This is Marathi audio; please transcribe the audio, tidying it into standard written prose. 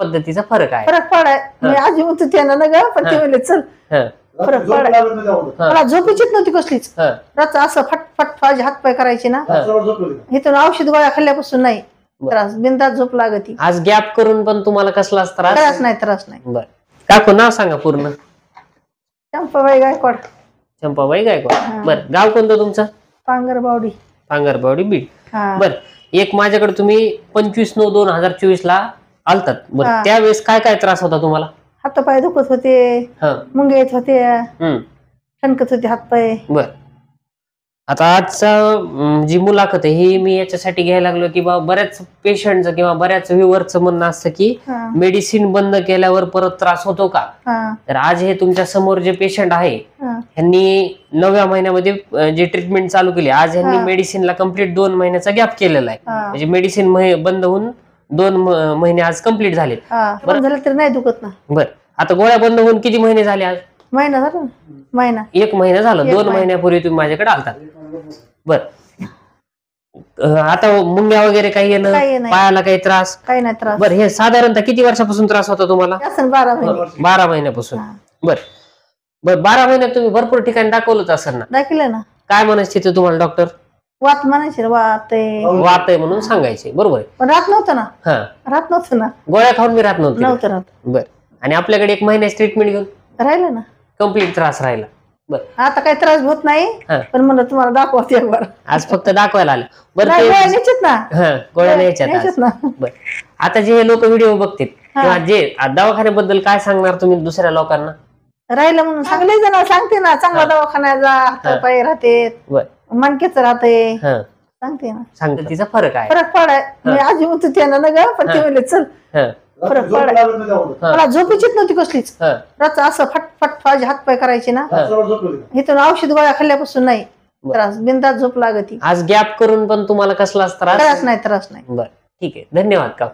पद्धतीचा फरक आहे. फरक पडाय मी आजी म्हणतो त्यांना ना ग, पण ते म्हणले चल फरक पडाय. मला झोपेचीच नव्हती कसलीच. रात्र असं फटफट माझे हातपाय करायचे ना, इथून औषध गोळ्या खाल्ल्यापासून नाही त्रास, बिनधास्त झोप लागती. आज गॅप करून पण तुम्हाला कसलाच त्रास नाही. बरं काकू नाव सांगा पूर्ण. चंपाबाई गायकवाड. चंपाबाई गायकवाड. बरं गाव कोणतं तुमचं? पांगरबावडी. पांगरबावडी बीड. बरं एक माझ्याकडे तुम्ही 25/9/2024 ला आलतात. बरं त्यावेळेस काय काय त्रास होता तुम्हाला? हातपाय दुखत होते, मुंगे येत होते, ठणकत होते हातपाय. बर आता आजचा जी मुलाखत आहे ही मी याच्यासाठी घ्यायला लागलो की बा बऱ्याच पेशंटचं किंवा बऱ्याच व्ह्युअरचं म्हणणं असतं की मेडिसिन बंद केल्यावर परत त्रास होतो का. तर आज हे तुमच्या समोर जे पेशंट आहे ह्यांनी 9व्या महिन्यामध्ये जे ट्रीटमेंट चालू केली, आज ह्यांनी मेडिसिनला कम्प्लीट 2 महिन्याचा गॅप केलेला आहे. म्हणजे मेडिसिन बंद होऊन 2 महिने आज कम्प्लीट झाले. बरं झालं तर नाही दुखत ना. बर आता गोळ्या बंद होऊन किती महिने झाले? आज महिना झाला. महिना 1 महिना झाला. 2 महिन्यापूर्वी तुम्ही माझ्याकडे आलता. बर आता मुंग्या वगैरे काही येणं, पायाला काही त्रास? काही नाही त्रास. बरं हे साधारणतः किती वर्षापासून त्रास होता तुम्हाला? 12 महिन्यापासून. बर बर 12 महिन्यात तुम्ही भरपूर ठिकाणी दाखवलंच असेल ना? दाखवलं ना. काय म्हणायचे तिथे तुम्हाला डॉक्टर? वात म्हणायचे, वात आहे म्हणून सांगायचे. बरोबर आहे. पण राहत नव्हतं ना. राहत नव्हतं ना. गोळ्या खाऊन मी राहत नव्हतं. बर आणि आपल्याकडे 1 महिन्याची ट्रीटमेंट घेऊन राहिलं ना, कम्प्लीट त्रास राहिला. बरं आता काही त्रास होत नाही, पण म्हणलं तुम्हाला दाखवते एक बार. आज फक्त दाखवायला आलं. बरं गोळ्या न्यायच्यात ना. गोळ्या न्यायच्यात ना. बरं आता जे लोक व्हिडिओ बघतील किंवा जे दवाखान्याबद्दल काय सांगणार तुम्ही दुसऱ्या लोकांना? राहिलं म्हणून सांगले जण सांगते ना, चांगला दवाखान्यात जा, हातपाय राहते, मणकेच राहते, सांगते ना. सांगते तिचा फरक आहे. फरक पडाय मी आजी म्हणतो त्यांना ना ग, पण ते म्हणले चल फरक पडाय. मला झोपेचीच नव्हती कसलीच. रात्र असं फटफट माझे हातपाय करायचे ना, इथून औषध गोळ्या खाल्ल्यापासून नाही त्रास, बिनधास्त झोप लागती. आज गॅप करून पण तुम्हाला कसलाच त्रास नाही. बरं ठीक आहे. धन्यवाद का.